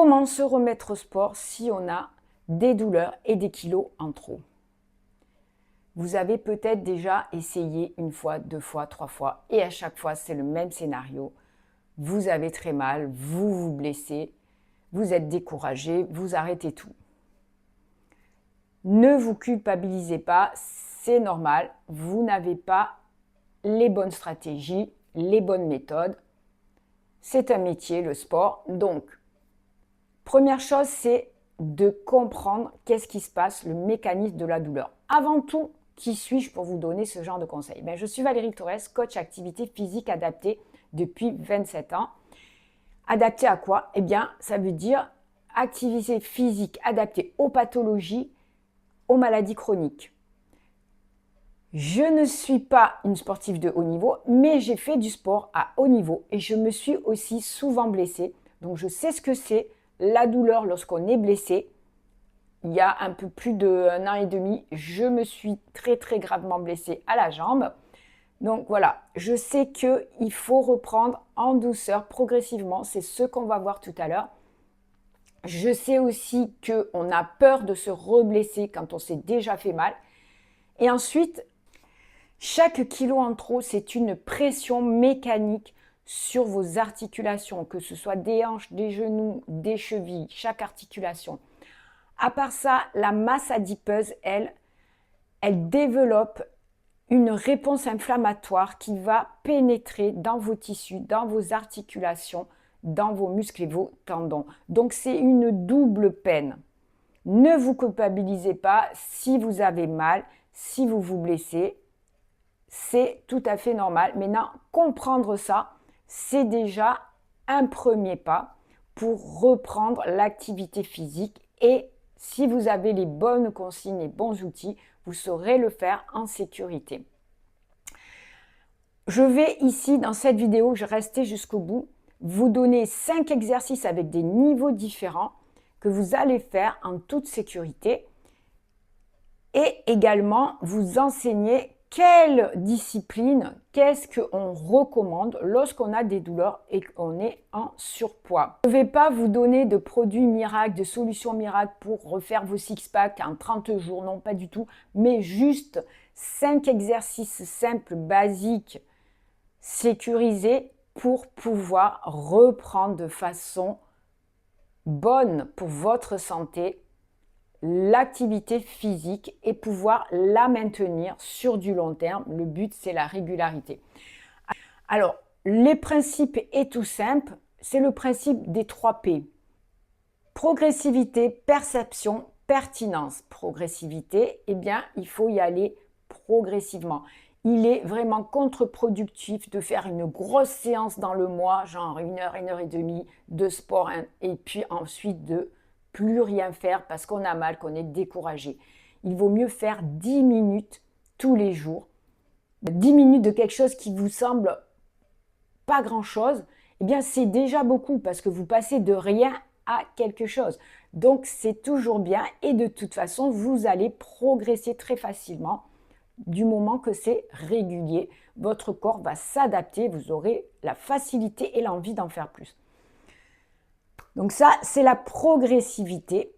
Comment se remettre au sport si on a des douleurs et des kilos en trop? Vous avez peut-être déjà essayé une fois, deux fois, trois fois et à chaque fois c'est le même scénario. Vous avez très mal, vous vous blessez, vous êtes découragé, vous arrêtez tout. Ne vous culpabilisez pas, c'est normal, vous n'avez pas les bonnes stratégies, les bonnes méthodes. C'est un métier, le sport. Donc, première chose, c'est de comprendre qu'est-ce qui se passe, le mécanisme de la douleur. Avant tout, qui suis-je pour vous donner ce genre de conseils? Je suis Valérie Torres, coach activité physique adaptée depuis 27 ans. Adapté à quoi? Ça veut dire activité physique adaptée aux pathologies, aux maladies chroniques. Je ne suis pas une sportive de haut niveau, mais j'ai fait du sport à haut niveau et je me suis aussi souvent blessée. Donc je sais ce que c'est la douleur lorsqu'on est blessé. Il y a un peu plus d'1 an et demi, je me suis très très gravement blessée à la jambe. Donc voilà, je sais qu'il faut reprendre en douceur, progressivement. C'est ce qu'on va voir tout à l'heure. Je sais aussi qu'on a peur de se reblesser quand on s'est déjà fait mal. Et ensuite, chaque kilo en trop, c'est une pression mécanique sur vos articulations, que ce soit des hanches, des genoux, des chevilles, chaque articulation. À part ça, la masse adipeuse, elle développe une réponse inflammatoire qui va pénétrer dans vos tissus, dans vos articulations, dans vos muscles et vos tendons. Donc c'est une double peine. Ne vous culpabilisez pas si vous avez mal, si vous vous blessez. C'est tout à fait normal. Maintenant, comprendre ça, c'est déjà un premier pas pour reprendre l'activité physique. Et si vous avez les bonnes consignes, les bons outils, vous saurez le faire en sécurité. Je vais ici, dans cette vidéo, je restais jusqu'au bout, vous donner 5 exercices avec des niveaux différents que vous allez faire en toute sécurité et également vous enseigner quelle discipline, qu'est-ce qu'on recommande lorsqu'on a des douleurs et qu'on est en surpoids. Je ne vais pas vous donner de produits miracles, de solutions miracles pour refaire vos six-packs en 30 jours, non pas du tout, mais juste 5 exercices simples, basiques, sécurisés pour pouvoir reprendre de façon bonne pour votre santé l'activité physique et pouvoir la maintenir sur du long terme. Le but, c'est la régularité. Alors, les principes est tout simple, c'est le principe des 3 P. Progressivité, perception, pertinence. Progressivité, il faut y aller progressivement. Il est vraiment contre-productif de faire une grosse séance dans le mois, genre 1 heure, 1 heure et demie de sport, et puis ensuite de plus rien faire parce qu'on a mal, qu'on est découragé. Il vaut mieux faire 10 minutes tous les jours. 10 minutes de quelque chose qui vous semble pas grand-chose, c'est déjà beaucoup parce que vous passez de rien à quelque chose. Donc, c'est toujours bien et de toute façon, vous allez progresser très facilement du moment que c'est régulier. Votre corps va s'adapter, vous aurez la facilité et l'envie d'en faire plus. Donc ça, c'est la progressivité.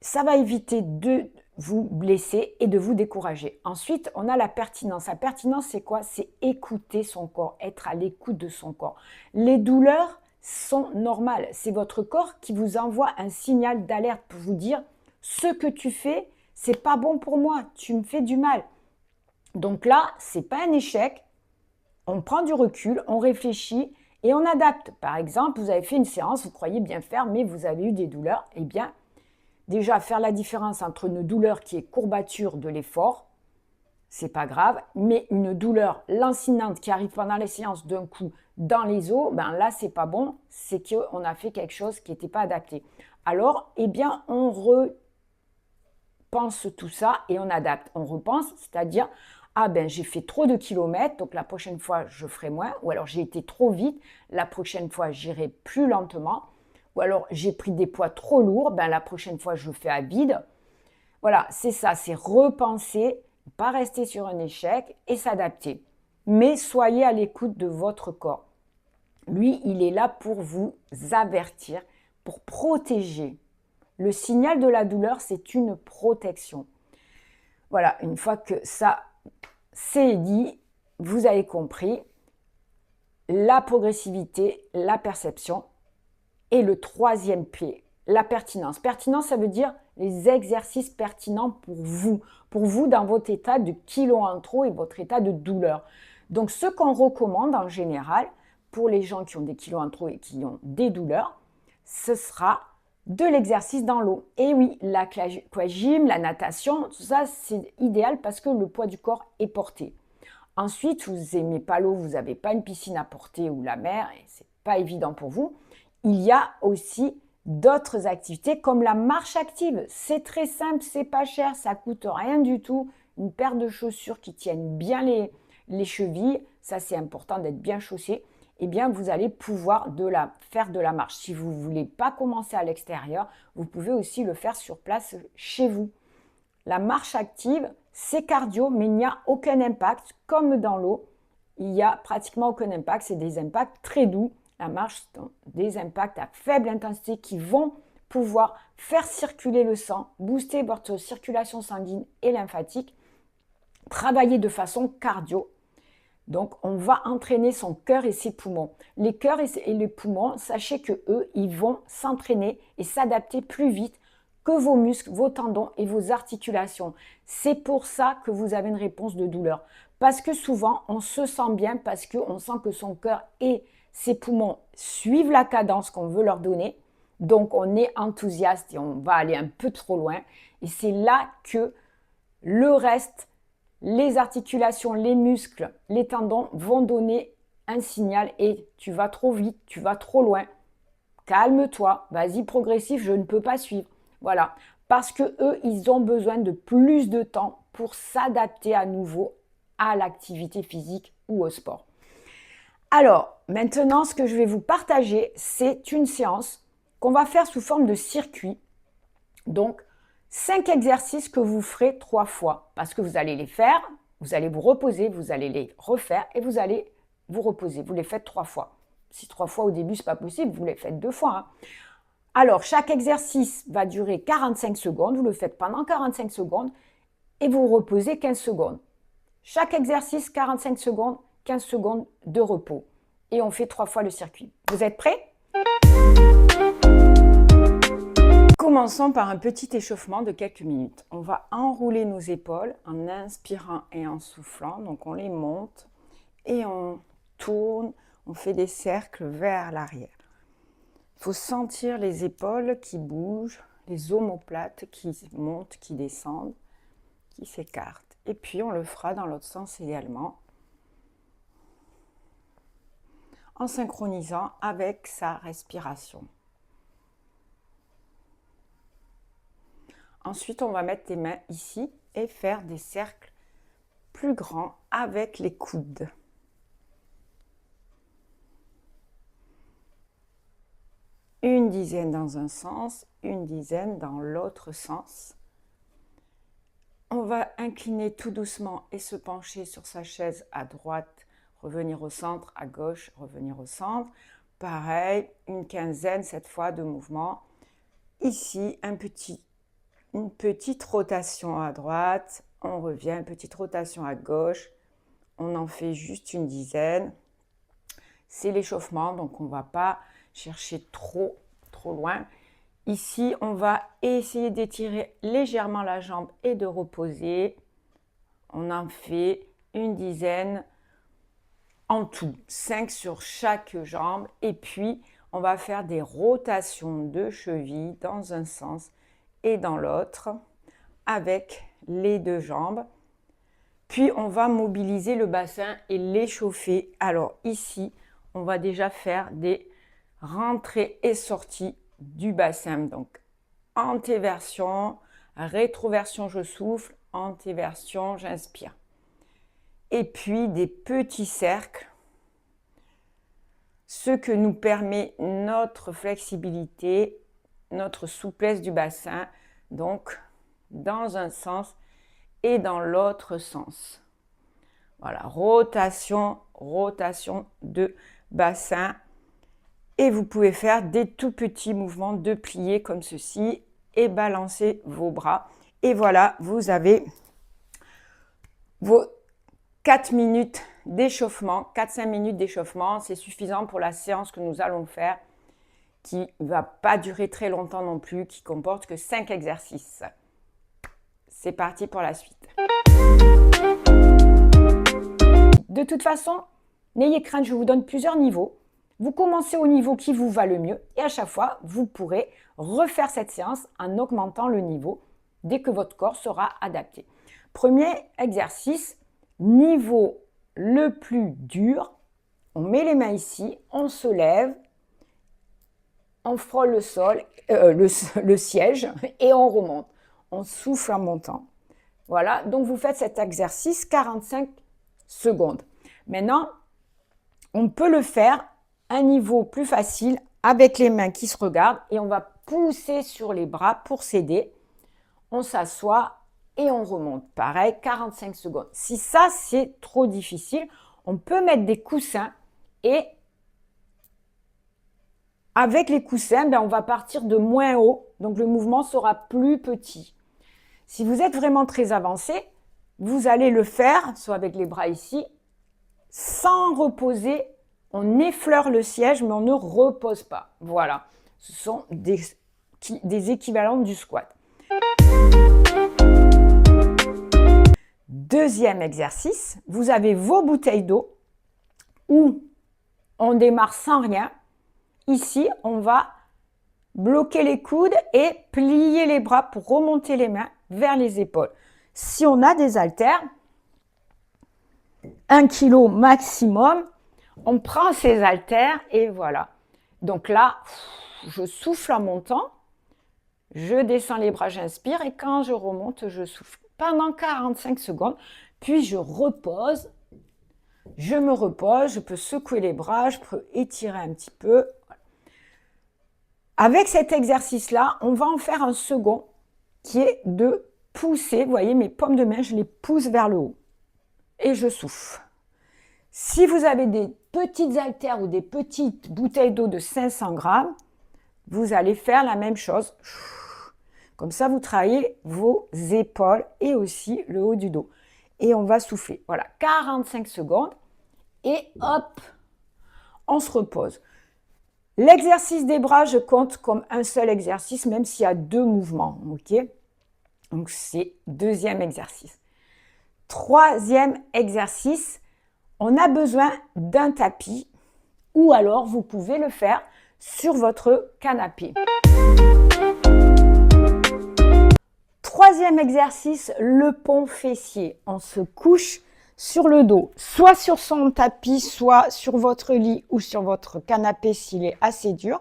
Ça va éviter de vous blesser et de vous décourager. Ensuite, on a la pertinence. La pertinence, c'est quoi? C'est écouter son corps, être à l'écoute de son corps. Les douleurs sont normales. C'est votre corps qui vous envoie un signal d'alerte pour vous dire « ce que tu fais, c'est pas bon pour moi, tu me fais du mal ». Donc là, c'est pas un échec. On prend du recul, on réfléchit et on adapte. Par exemple, vous avez fait une séance, vous croyez bien faire, mais vous avez eu des douleurs. Déjà, faire la différence entre une douleur qui est courbature de l'effort, c'est pas grave, mais une douleur lancinante qui arrive pendant les séances d'un coup dans les os, là, c'est pas bon, c'est qu'on a fait quelque chose qui n'était pas adapté. Alors, on repense tout ça et on adapte. On repense, c'est-à-dire, j'ai fait trop de kilomètres, donc la prochaine fois, je ferai moins. Ou alors, j'ai été trop vite, la prochaine fois, j'irai plus lentement. Ou alors, j'ai pris des poids trop lourds, la prochaine fois, je fais à vide. Voilà, c'est ça, c'est repenser, pas rester sur un échec et s'adapter. Mais soyez à l'écoute de votre corps. Lui, il est là pour vous avertir, pour protéger. Le signal de la douleur, c'est une protection. Voilà, une fois que ça c'est dit, vous avez compris la progressivité, la perception et le troisième pied, la pertinence. Pertinence, ça veut dire les exercices pertinents pour vous dans votre état de kilo en trop et votre état de douleur. Donc, ce qu'on recommande en général pour les gens qui ont des kilos en trop et qui ont des douleurs, ce sera de l'exercice dans l'eau. Et oui, l'aquagym, la natation, tout ça, c'est idéal parce que le poids du corps est porté. Ensuite, vous n'aimez pas l'eau, vous n'avez pas une piscine à porter ou la mer, et ce n'est pas évident pour vous. Il y a aussi d'autres activités comme la marche active. C'est très simple, c'est pas cher, ça coûte rien du tout. Une paire de chaussures qui tiennent bien les chevilles, ça c'est important d'être bien chaussé. Eh bien, vous allez pouvoir faire de la marche. Si vous ne voulez pas commencer à l'extérieur, vous pouvez aussi le faire sur place chez vous. La marche active, c'est cardio, mais il n'y a aucun impact. Comme dans l'eau, il n'y a pratiquement aucun impact. C'est des impacts très doux. La marche, des impacts à faible intensité qui vont pouvoir faire circuler le sang, booster votre circulation sanguine et lymphatique, travailler de façon cardio. Donc, on va entraîner son cœur et ses poumons. Les cœurs et les poumons, sachez que eux, ils vont s'entraîner et s'adapter plus vite que vos muscles, vos tendons et vos articulations. C'est pour ça que vous avez une réponse de douleur. Parce que souvent, on se sent bien parce qu'on sent que son cœur et ses poumons suivent la cadence qu'on veut leur donner. Donc, on est enthousiaste et on va aller un peu trop loin. Et c'est là que le reste, les articulations, les muscles, les tendons vont donner un signal et tu vas trop vite, tu vas trop loin. Calme-toi, vas-y progressif, je ne peux pas suivre. Voilà, parce que eux, ils ont besoin de plus de temps pour s'adapter à nouveau à l'activité physique ou au sport. Alors, maintenant, ce que je vais vous partager, c'est une séance qu'on va faire sous forme de circuit. Donc, 5 exercices que vous ferez 3 fois, parce que vous allez les faire, vous allez vous reposer, vous allez les refaire et vous allez vous reposer. Vous les faites 3 fois. Si 3 fois au début, ce n'est pas possible, vous les faites 2 fois. Alors, chaque exercice va durer 45 secondes. Vous le faites pendant 45 secondes et vous reposez 15 secondes. Chaque exercice, 45 secondes, 15 secondes de repos. Et on fait 3 fois le circuit. Vous êtes prêts ? Commençons par un petit échauffement de quelques minutes. On va enrouler nos épaules en inspirant et en soufflant. Donc on les monte et on tourne, on fait des cercles vers l'arrière. Il faut sentir les épaules qui bougent, les omoplates qui montent, qui descendent, qui s'écartent. Et puis on le fera dans l'autre sens également, en synchronisant avec sa respiration. Ensuite, on va mettre les mains ici et faire des cercles plus grands avec les coudes. Une dizaine dans un sens, une dizaine dans l'autre sens. On va incliner tout doucement et se pencher sur sa chaise à droite, revenir au centre, à gauche, revenir au centre. Pareil, une quinzaine cette fois de mouvements. Ici, une petite rotation à droite, on revient, une petite rotation à gauche, on en fait juste une dizaine. C'est l'échauffement, donc on ne va pas chercher trop loin. Ici, on va essayer d'étirer légèrement la jambe et de reposer. On en fait une dizaine en tout, 5 sur chaque jambe. Et puis, on va faire des rotations de cheville dans un sens et dans l'autre avec les deux jambes. Puis on va mobiliser le bassin et l'échauffer. Alors ici, on va déjà faire des rentrées et sorties du bassin. Donc antéversion, rétroversion, je souffle, antéversion, j'inspire. Et puis des petits cercles, ce que nous permet notre flexibilité, notre souplesse du bassin, donc dans un sens et dans l'autre sens. Voilà, rotation de bassin Et vous pouvez faire des tout petits mouvements de plier comme ceci et balancer vos bras. Et voilà, vous avez vos 4 minutes d'échauffement, 4-5 minutes d'échauffement. C'est suffisant pour la séance que nous allons faire, qui ne va pas durer très longtemps non plus, qui comporte que 5 exercices. C'est parti pour la suite. De toute façon, n'ayez crainte, je vous donne plusieurs niveaux. Vous commencez au niveau qui vous va le mieux et à chaque fois, vous pourrez refaire cette séance en augmentant le niveau dès que votre corps sera adapté. Premier exercice, niveau le plus dur. On met les mains ici, on se lève, on frôle le sol, le siège et on remonte. On souffle en montant. Voilà, donc vous faites cet exercice 45 secondes. Maintenant, on peut le faire à un niveau plus facile avec les mains qui se regardent et on va pousser sur les bras pour s'aider. On s'assoit et on remonte. Pareil, 45 secondes. Si ça, c'est trop difficile, on peut mettre des coussins et avec les coussins, on va partir de moins haut, donc le mouvement sera plus petit. Si vous êtes vraiment très avancé, vous allez le faire, soit avec les bras ici, sans reposer. On effleure le siège, mais on ne repose pas. Voilà, ce sont des équivalents du squat. Deuxième exercice, vous avez vos bouteilles d'eau où on démarre sans rien. Ici, on va bloquer les coudes et plier les bras pour remonter les mains vers les épaules. Si on a des haltères, 1 kg maximum, on prend ces haltères et voilà. Donc là, je souffle en montant, je descends les bras, j'inspire et quand je remonte, je souffle pendant 45 secondes. Puis je repose, je me repose, je peux secouer les bras, je peux étirer un petit peu. Avec cet exercice-là, on va en faire un second qui est de pousser. Vous voyez, mes paumes de main, je les pousse vers le haut et je souffle. Si vous avez des petites haltères ou des petites bouteilles d'eau de 500 grammes, vous allez faire la même chose. Comme ça, vous travaillez vos épaules et aussi le haut du dos. Et on va souffler. Voilà, 45 secondes. Et hop, on se repose. L'exercice des bras, je compte comme un seul exercice, même s'il y a 2 mouvements. Ok? Donc, c'est deuxième exercice. Troisième exercice, on a besoin d'un tapis ou alors vous pouvez le faire sur votre canapé. Troisième exercice, le pont fessier. On se couche sur le dos, soit sur son tapis, soit sur votre lit ou sur votre canapé s'il est assez dur.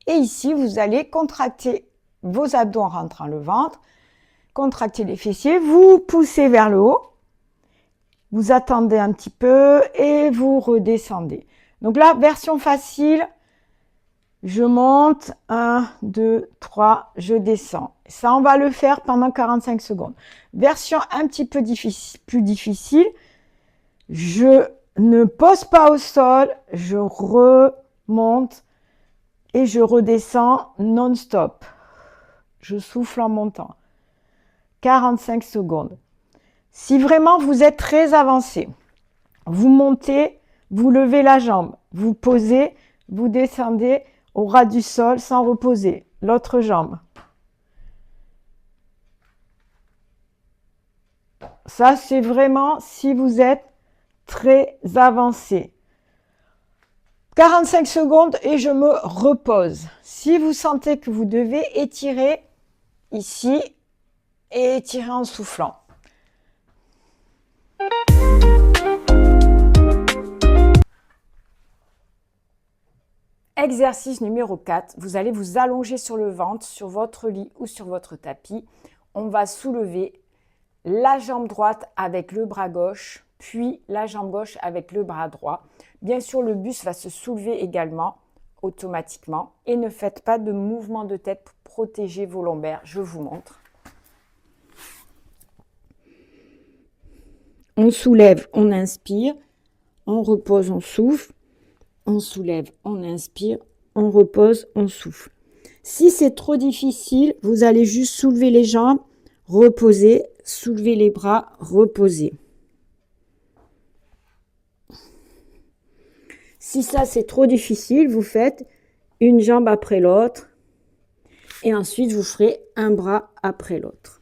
Et ici, vous allez contracter vos abdos en rentrant le ventre, contracter les fessiers, vous poussez vers le haut, vous attendez un petit peu et vous redescendez. Donc là, version facile, je monte, 1, 2, 3, je descends. Ça, on va le faire pendant 45 secondes. Version un petit peu plus difficile, je ne pose pas au sol, je remonte et je redescends non-stop. Je souffle en montant. 45 secondes. Si vraiment vous êtes très avancé, vous montez, vous levez la jambe, vous posez, vous descendez au ras du sol sans reposer. L'autre jambe. Ça, c'est vraiment si vous êtes très avancé. 45 secondes et je me repose. Si vous sentez que vous devez étirer ici et étirer en soufflant. Exercice numéro 4, vous allez vous allonger sur le ventre, sur votre lit ou sur votre tapis. On va soulever la jambe droite avec le bras gauche, puis la jambe gauche avec le bras droit. Bien sûr, le buste va se soulever également automatiquement. Et ne faites pas de mouvement de tête pour protéger vos lombaires. Je vous montre. On soulève, on inspire. On repose, on souffle. On soulève, on inspire. on repose, on souffle. Si c'est trop difficile, vous allez juste soulever les jambes, reposer, soulever les bras, reposer. Si ça c'est trop difficile, vous faites une jambe après l'autre et ensuite vous ferez un bras après l'autre.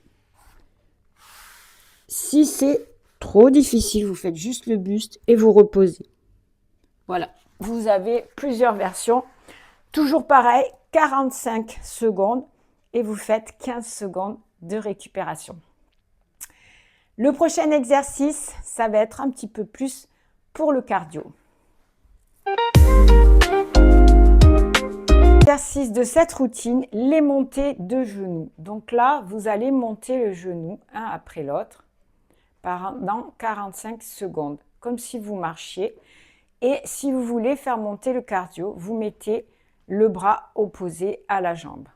Si c'est trop difficile, vous faites juste le buste et vous reposez. Voilà, vous avez plusieurs versions. Toujours pareil, 45 secondes et vous faites 15 secondes de récupération. Le prochain exercice, ça va être un petit peu plus pour le cardio. Exercice de cette routine, les montées de genoux. Donc là, vous allez monter le genou un après l'autre pendant 45 secondes, comme si vous marchiez. Et si vous voulez faire monter le cardio, vous mettez le bras opposé à la jambe.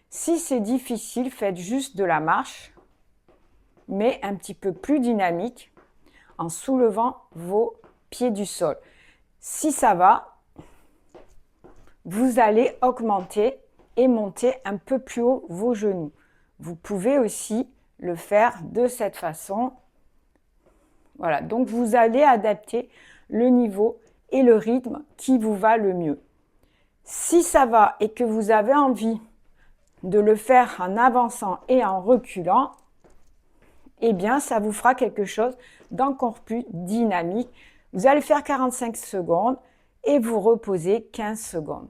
Si c'est difficile, faites juste de la marche, mais un petit peu plus dynamique en soulevant vos pieds du sol. Si ça va, vous allez augmenter et monter un peu plus haut vos genoux. Vous pouvez aussi le faire de cette façon. Voilà, donc vous allez adapter le niveau et le rythme qui vous va le mieux. Si ça va et que vous avez envie de le faire en avançant et en reculant, eh bien, ça vous fera quelque chose d'encore plus dynamique. Vous allez faire 45 secondes et vous reposez 15 secondes.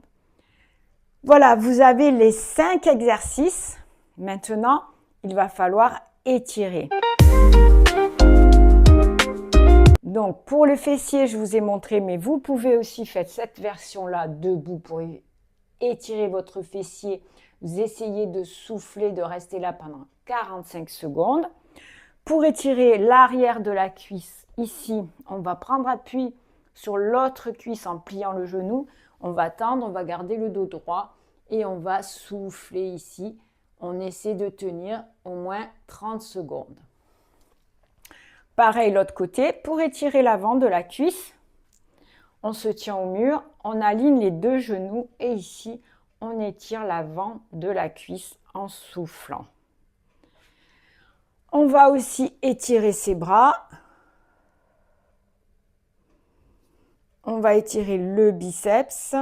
Voilà, vous avez les 5 exercices. Maintenant, il va falloir étirer. Donc, pour le fessier, je vous ai montré, mais vous pouvez aussi faire cette version-là debout pour étirer votre fessier. Vous essayez de souffler, de rester là pendant 45 secondes. Pour étirer l'arrière de la cuisse, ici, on va prendre appui sur l'autre cuisse en pliant le genou. On va tendre, on va garder le dos droit et on va souffler ici. On essaie de tenir au moins 30 secondes. Pareil, l'autre côté, pour étirer l'avant de la cuisse, on se tient au mur, on aligne les deux genoux et ici, on étire l'avant de la cuisse en soufflant. On va aussi étirer ses bras. On va étirer le biceps.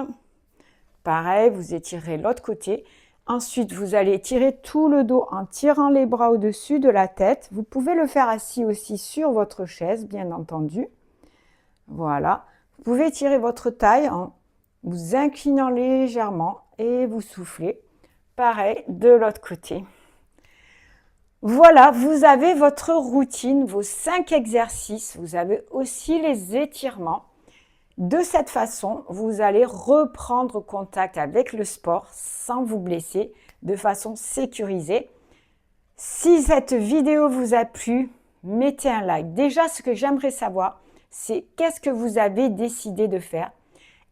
Pareil, vous étirez l'autre côté. Ensuite, vous allez étirer tout le dos en tirant les bras au-dessus de la tête. Vous pouvez le faire assis aussi sur votre chaise, bien entendu. Voilà. Vous pouvez étirer votre taille en vous inclinant légèrement et vous soufflez. Pareil, de l'autre côté. Voilà, vous avez votre routine, vos 5 exercices. Vous avez aussi les étirements. De cette façon, vous allez reprendre contact avec le sport sans vous blesser, de façon sécurisée. Si cette vidéo vous a plu, mettez un like. Déjà, ce que j'aimerais savoir, c'est qu'est-ce que vous avez décidé de faire?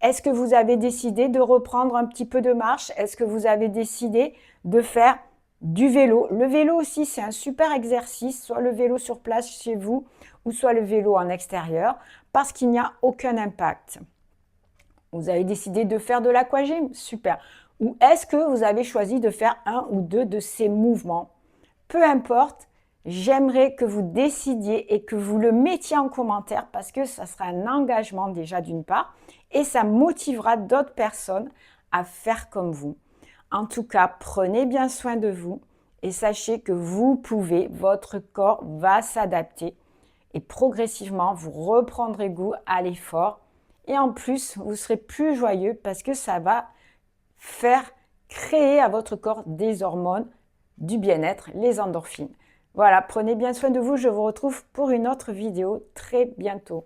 Est-ce que vous avez décidé de reprendre un petit peu de marche? Est-ce que vous avez décidé de faire du vélo? Le vélo aussi, c'est un super exercice, soit le vélo sur place chez vous ou soit le vélo en extérieur, parce qu'il n'y a aucun impact. Vous avez décidé de faire de l'aquagym? Super. Ou est-ce que vous avez choisi de faire un ou deux de ces mouvements? Peu importe, j'aimerais que vous décidiez et que vous le mettiez en commentaire parce que ça sera un engagement déjà d'une part et ça motivera d'autres personnes à faire comme vous. En tout cas, prenez bien soin de vous et sachez que vous pouvez, votre corps va s'adapter et progressivement, vous reprendrez goût à l'effort et en plus, vous serez plus joyeux parce que ça va faire créer à votre corps des hormones du bien-être, les endorphines. Voilà, prenez bien soin de vous, je vous retrouve pour une autre vidéo très bientôt.